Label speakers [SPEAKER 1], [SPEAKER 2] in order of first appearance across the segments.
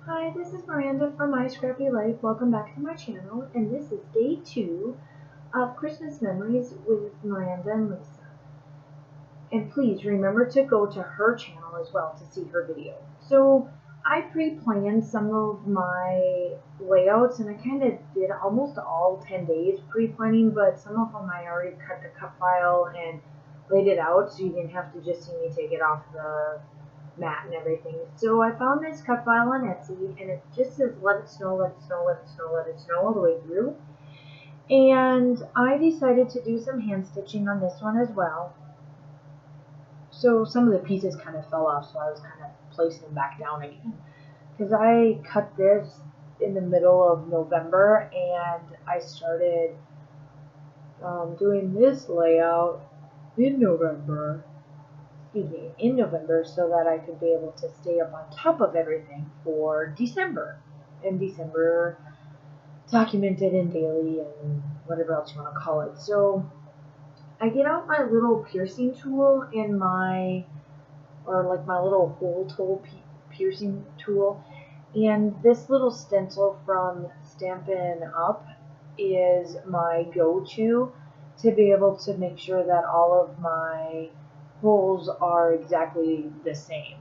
[SPEAKER 1] Hi, this is Miranda from My Scrappy Life. Welcome back to my channel, and this is day 2 of Christmas Memories with Miranda and Lisa. And please remember to go to her channel as well to see her video. So I pre-planned some of my layouts, and I kind of did almost all 10 days pre-planning, but some of them I already cut the cut file and laid it out so you didn't have to just see me take it off the mat and everything. So I found this cut file on Etsy, and it just says let it snow, let it snow, let it snow, let it snow all the way through. And I decided to do some hand stitching on this one as well. So some of the pieces kind of fell off, so I was kind of placing them back down again. Because I cut this in the middle of November, and I started doing this layout in November. In November, so that I could be able to stay up on top of everything for December. And December documented and daily and whatever else you want to call it. So I get out my little piercing tool and my little hole tool piercing tool, and this little stencil from Stampin' Up is my go-to to be able to make sure that all of my holes are exactly the same.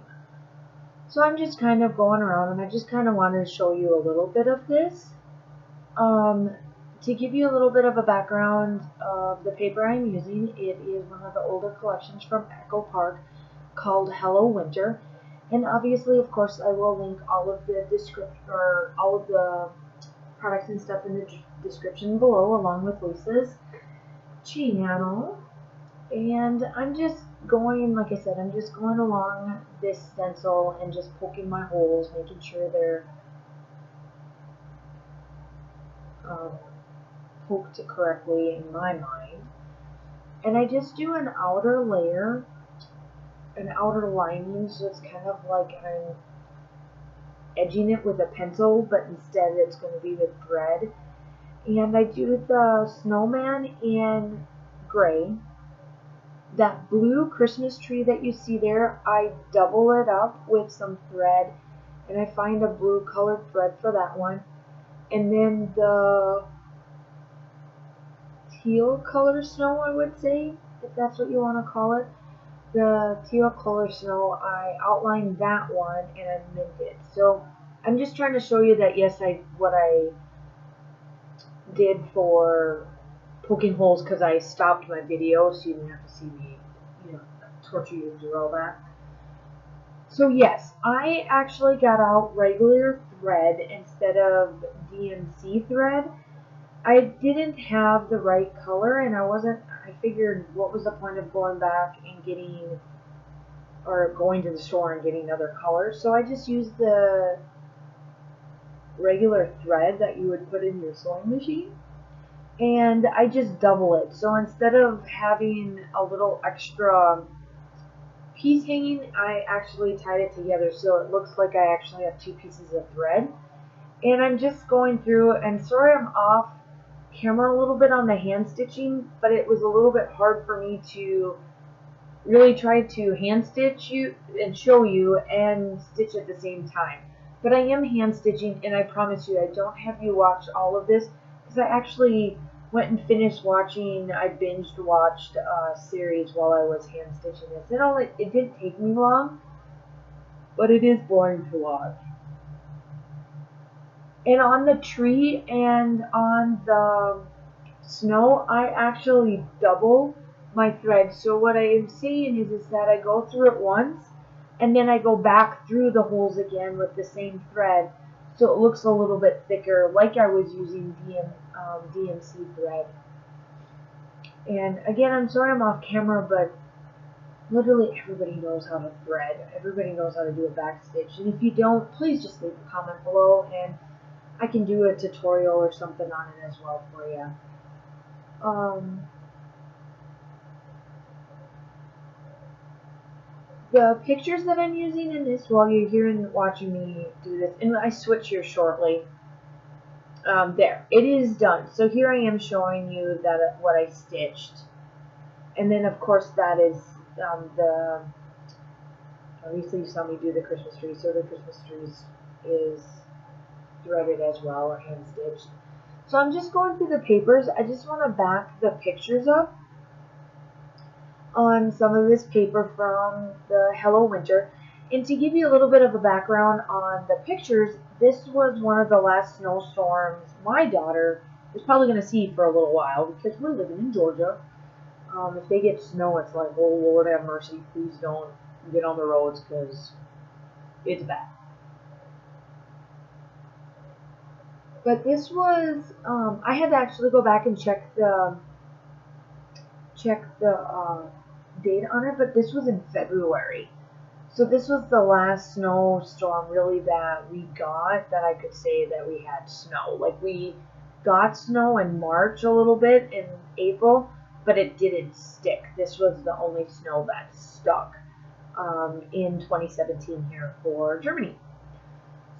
[SPEAKER 1] So I'm just kind of going around, and I just kind of wanted to show you a little bit of this. To give you a little bit of a background of the paper I'm using, it is one of the older collections from Echo Park called Hello Winter. And obviously, of course, I will link all of the all of the products and stuff in the description below, along with Lisa's channel. And I'm just going, like I said, I'm just going along this stencil and just poking my holes, making sure they're poked correctly in my mind. And I just do an outer layer, an outer lining, so it's kind of like I'm edging it with a pencil, but instead it's going to be with thread. And I do the snowman in gray. That blue Christmas tree that you see there, I double it up with some thread, and I find a blue colored thread for that one. And then the teal color snow, I would say, if that's what you want to call it. The teal color snow, I outlined that one and I mint it. So I'm just trying to show you that yes, what I did for poking holes, because I stopped my video so you didn't have to see me, torture you through all that. So yes, I actually got out regular thread instead of DMC thread. I didn't have the right color, and I figured what was the point of going back and going to the store and getting other colors. So I just used the regular thread that you would put in your sewing machine, and I just double it. So instead of having a little extra piece hanging, I actually tied it together so it looks like I actually have two pieces of thread. And I'm just going through, and sorry I'm off camera a little bit on the hand stitching, but it was a little bit hard for me to really try to hand stitch you and show you and stitch at the same time. But I am hand stitching, and I promise you I don't have you watch all of this, because I actually went and finished watching, I binged watched a series while I was hand stitching this. It didn't take me long, but it is boring to watch. And on the tree and on the snow, I actually double my thread. So what I am saying is that I go through it once, and then I go back through the holes again with the same thread, so it looks a little bit thicker, like I was using DMC thread. And again, I'm sorry I'm off camera, but literally everybody knows how to thread. Everybody knows how to do a back stitch. And if you don't, please just leave a comment below, and I can do a tutorial or something on it as well for you. The pictures that I'm using in this while you're here and watching me do this, and I switch here shortly. There, it is done. So here I am showing you that what I stitched, and then of course that is obviously you saw me do the Christmas tree, so the Christmas trees is threaded as well, hand stitched. So I'm just going through the papers. I just want to back the pictures up on some of this paper from the Hello Winter. And to give you a little bit of a background on the pictures, this was one of the last snowstorms my daughter is probably going to see for a little while, because we're living in Georgia. If they get snow, it's like, oh Lord have mercy, please don't get on the roads, because it's bad. But this was, I had to actually go back and check the date on it, but this was in February. So this was the last snowstorm really that we got, that I could say that we had snow. Like, we got snow in March a little bit, in April, but it didn't stick. This was the only snow that stuck in 2017 here for Germany.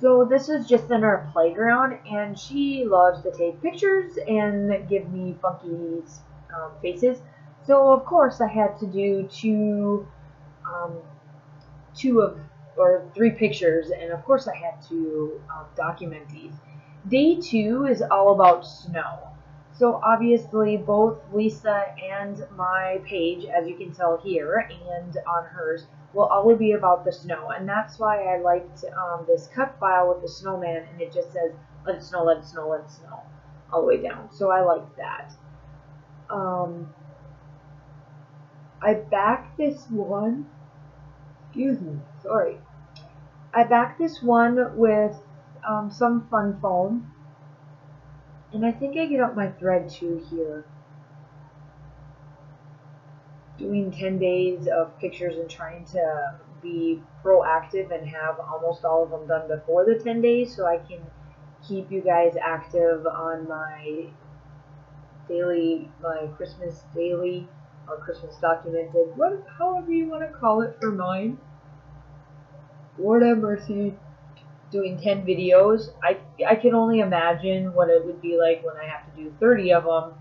[SPEAKER 1] So this is just in our playground, and she loves to take pictures and give me funky faces. So of course I had to do three pictures, and of course I had to document these. Day 2 is all about snow. So obviously both Lisa and my page, as you can tell here, and on hers, will always be about the snow. And that's why I liked this cut file with the snowman, and it just says, let it snow, let it snow, let it snow, all the way down. So I liked that. I backed this one, excuse me, sorry. I backed this one with some fun foam. And I think I get up my thread too here. Doing 10 days of pictures and trying to be proactive and have almost all of them done before the 10 days, so I can keep you guys active on my Christmas daily, or Christmas documented, however you want to call it for mine. Lord have mercy. Doing 10 videos, I can only imagine what it would be like when I have to do 30 of them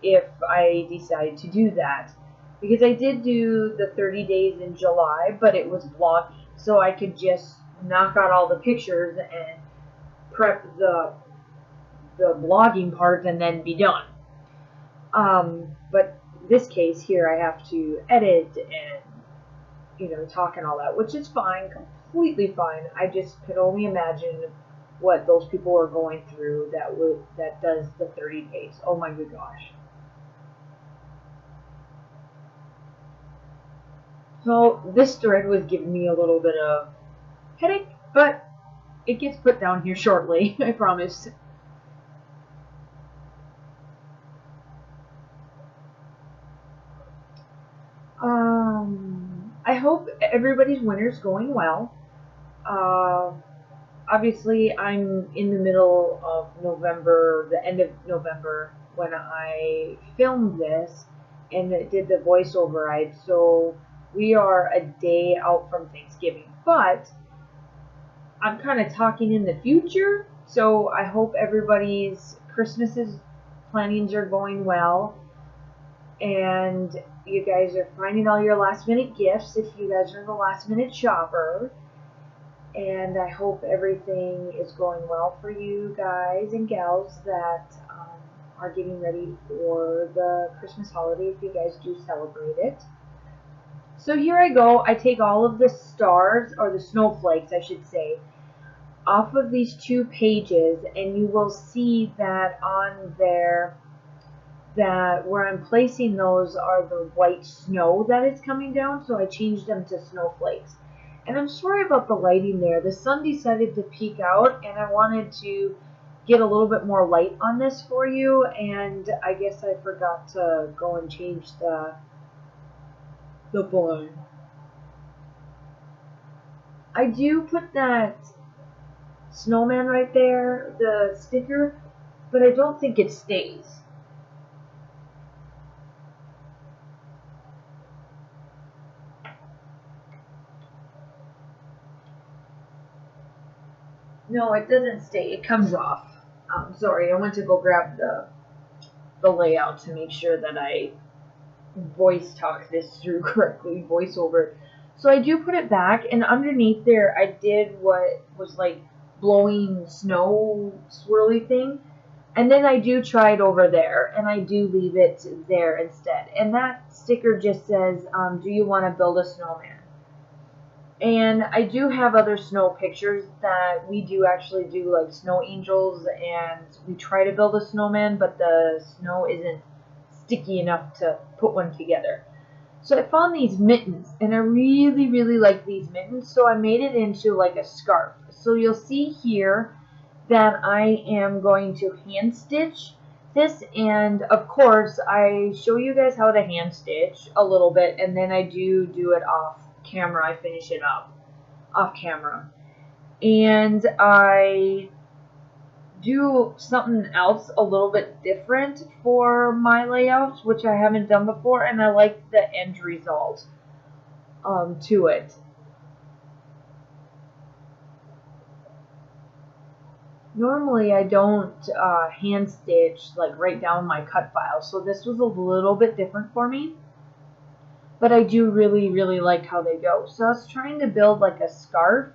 [SPEAKER 1] if I decide to do that. Because I did do the 30 days in July, but it was vlogging, so I could just knock out all the pictures and prep the vlogging part and then be done. But this case here, I have to edit and talk and all that, which is fine, completely fine. I just could only imagine what those people are going through that does the 30 days. Oh my good gosh. So this thread was giving me a little bit of headache, but it gets put down here shortly, I promise. I hope everybody's winter's going well. Obviously, I'm in the middle of November, the end of November, when I filmed this and did the voiceover. So we are a day out from Thanksgiving, but I'm kind of talking in the future, so I hope everybody's Christmas's plannings are going well, and you guys are finding all your last minute gifts if you guys are the last minute shopper. And I hope everything is going well for you guys and gals that are getting ready for the Christmas holiday, if you guys do celebrate it. So here I go. I take all of the stars, or the snowflakes I should say, off of these 2 pages, and you will see that on there that where I'm placing those are the white snow that is coming down, so I changed them to snowflakes. And I'm sorry about the lighting there. The sun decided to peek out, and I wanted to get a little bit more light on this for you, and I guess I forgot to go and change the blind. I do put that snowman right there, the sticker, but I don't think it stays. No, it doesn't stay. It comes off. Sorry, I went to go grab the layout to make sure that I voice talk this through correctly, voiceover. So I do put it back, and underneath there I did what was like blowing snow swirly thing. And then I do try it over there, and I do leave it there instead. And that sticker just says, do you want to build a snowman? And I do have other snow pictures that we do actually do, like snow angels, and we try to build a snowman, but the snow isn't sticky enough to put one together. So I found these mittens, and I really, really like these mittens, so I made it into like a scarf. So you'll see here that I am going to hand stitch this, and of course I show you guys how to hand stitch a little bit, and then I do it off camera. I finish it up off camera, and I do something else a little bit different for my layouts, which I haven't done before, and I like the end result to it. Normally I don't hand stitch, like write down my cut file, so this was a little bit different for me, but I do really, really like how they go. So I was trying to build like a scarf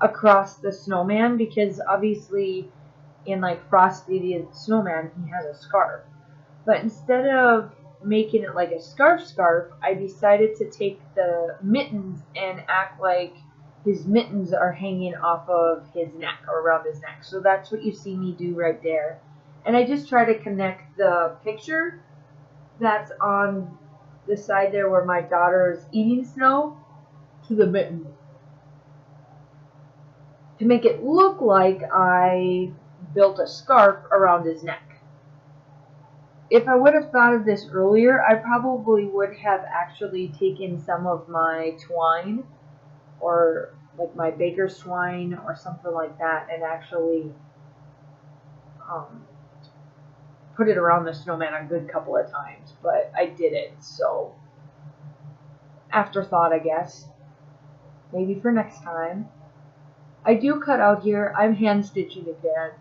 [SPEAKER 1] across the snowman, because obviously in like Frosty the Snowman, he has a scarf. But instead of making it like a scarf, I decided to take the mittens and act like his mittens are hanging off of his neck, or around his neck. So that's what you see me do right there. And I just try to connect the picture that's on the side there where my daughter is eating snow to the mitten, to make it look like I built a scarf around his neck. If I would have thought of this earlier, I probably would have actually taken some of my twine, or like my baker's twine or something like that, and actually put it around the snowman a good couple of times, but I didn't. So afterthought, I guess. Maybe for next time. I do cut out here. I'm hand stitching again.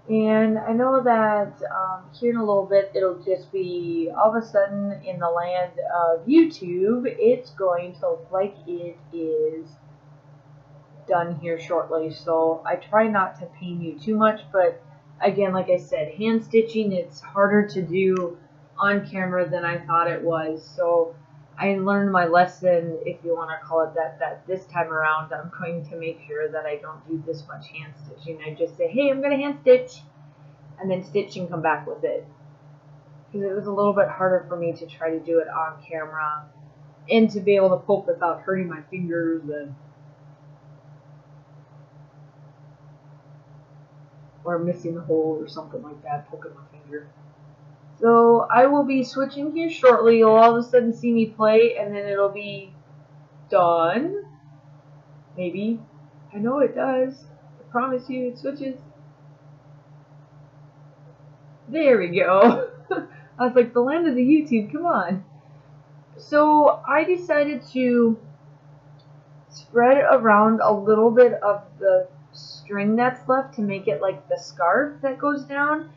[SPEAKER 1] And I know that here in a little bit, it'll just be all of a sudden in the land of YouTube, it's going to look like it is done here shortly. So I try not to pain you too much, but again, like I said, hand stitching, it's harder to do on camera than I thought it was. So I learned my lesson, if you want to call it that this time around I'm going to make sure that I don't do this much hand stitching. I just say, hey, I'm going to hand stitch, and then stitch and come back with it. Because it was a little bit harder for me to try to do it on camera, and to be able to poke without hurting my fingers, and or missing the hole or something like that, poking my finger. So I will be switching here shortly. You'll all of a sudden see me play, and then it'll be done. Maybe. I know it does. I promise you it switches. There we go. I was like, the land of the YouTube, come on. So I decided to spread around a little bit of the string that's left to make it like the scarf that goes down.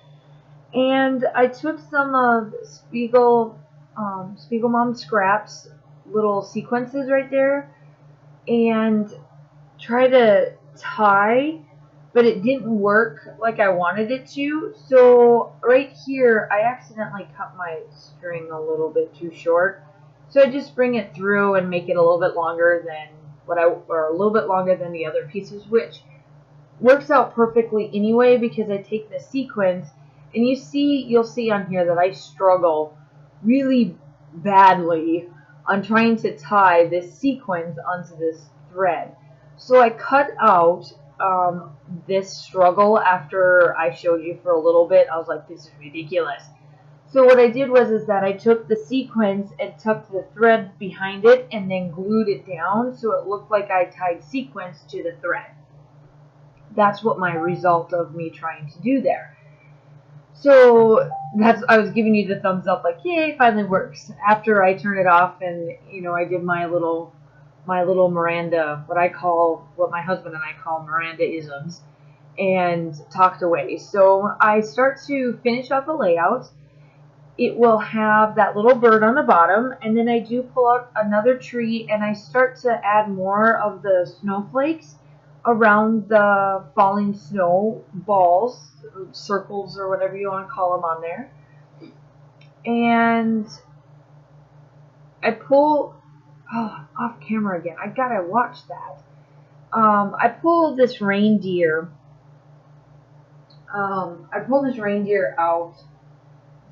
[SPEAKER 1] And I took some of Spiegel Mom Scraps little sequences right there and try to tie, but it didn't work like I wanted it to. So right here, I accidentally cut my string a little bit too short. So I just bring it through and make it a little bit longer than or a little bit longer than the other pieces, which works out perfectly anyway, because I take the sequence. And you'll see on here that I struggle really badly on trying to tie this sequence onto this thread. So I cut out this struggle after I showed you for a little bit. I was like, this is ridiculous. So what I did was that I took the sequence and tucked the thread behind it and then glued it down so it looked like I tied sequence to the thread. That's what my result of me trying to do there. So I was giving you the thumbs up, like, yay, it finally works. After I turn it off and, you know, I did my little Miranda, what my husband and I call Miranda-isms, and talked away. So I start to finish out the layout, it will have that little bird on the bottom, and then I do pull out another tree and I start to add more of the snowflakes around the falling snow balls, circles, or whatever you want to call them on there. And I pull, off camera again, I gotta watch that. I pull this reindeer out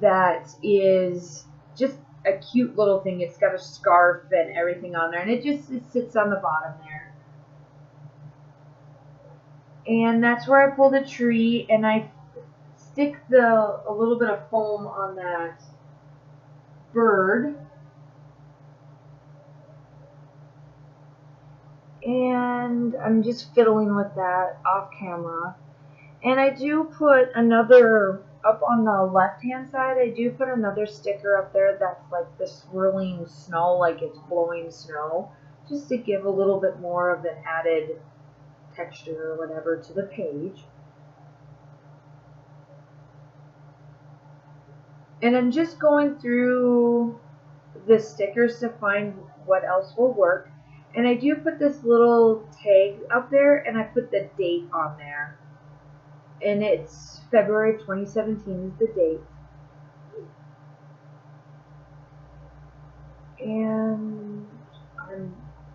[SPEAKER 1] that is just a cute little thing. It's got a scarf and everything on there, and it sits on the bottom there. And that's where I pull the tree and I stick a little bit of foam on that bird. And I'm just fiddling with that off camera. And I do put another, up on the left hand side, I do put another sticker up there that's like the swirling snow, like it's blowing snow, just to give a little bit more of an added texture or whatever to the page. And I'm just going through the stickers to find what else will work. And I do put this little tag up there, and I put the date on there. And it's February 2017 is the date. And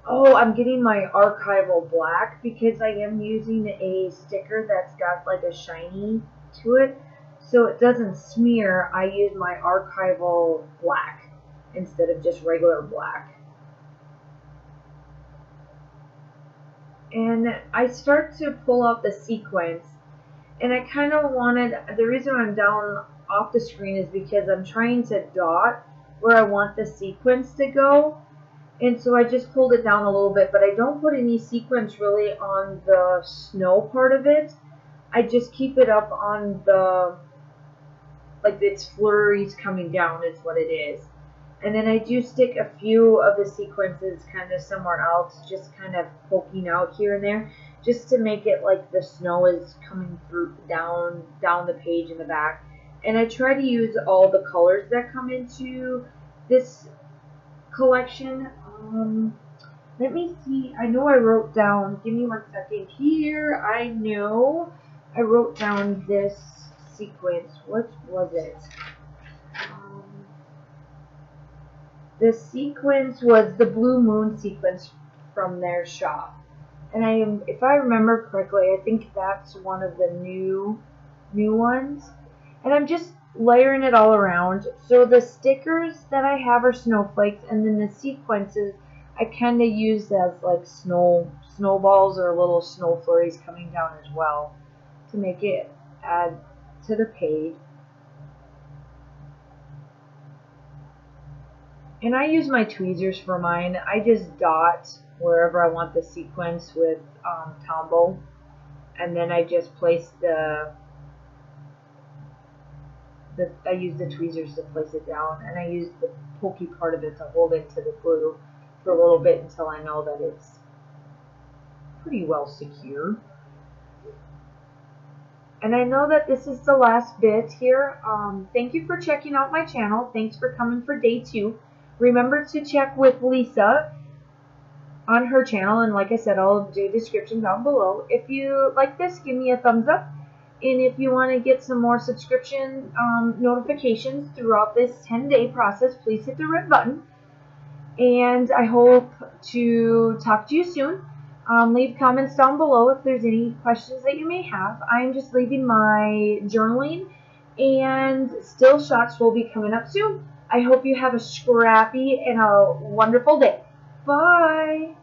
[SPEAKER 1] I'm getting my Archival Black because I am using a sticker that's got like a shiny to it. So it doesn't smear, I use my Archival Black instead of just regular black. And I start to pull out the sequence, and I kind of wanted, the reason I'm down off the screen is because I'm trying to dot where I want the sequence to go, and so I just pulled it down a little bit, but I don't put any sequence really on the snow part of it. I just keep it up on the, like it's flurries coming down is what it is. And then I do stick a few of the sequences kind of somewhere else, just kind of poking out here and there, just to make it like the snow is coming through down the page in the back. And I try to use all the colors that come into this collection. Let me see. I know I wrote down, give me 1 second here. I know I wrote down this sequence. What was it? The sequence was the Blue Moon sequence from their shop. And if I remember correctly, I think that's one of the new ones. And I'm just layering it all around. So the stickers that I have are snowflakes, and then the sequences I kind of use as like snowballs or little snow flurries coming down as well to make it add to the page. And I use my tweezers for mine. I just dot wherever I want the sequence with Tombow, and then I just place I use the tweezers to place it down, and I use the pokey part of it to hold it to the glue for a little bit until I know that it's pretty well secure. And I know that this is the last bit here. Thank you for checking out my channel. Thanks for coming for day 2. Remember to check with Lisa on her channel, and like I said, I'll do a description down below. If you like this, give me a thumbs up, and if you want to get some more subscription notifications throughout this 10-day process, please hit the red button. And I hope to talk to you soon. Leave comments down below if there's any questions that you may have. I'm just leaving my journaling, and still shots will be coming up soon. I hope you have a scrappy and a wonderful day. Bye!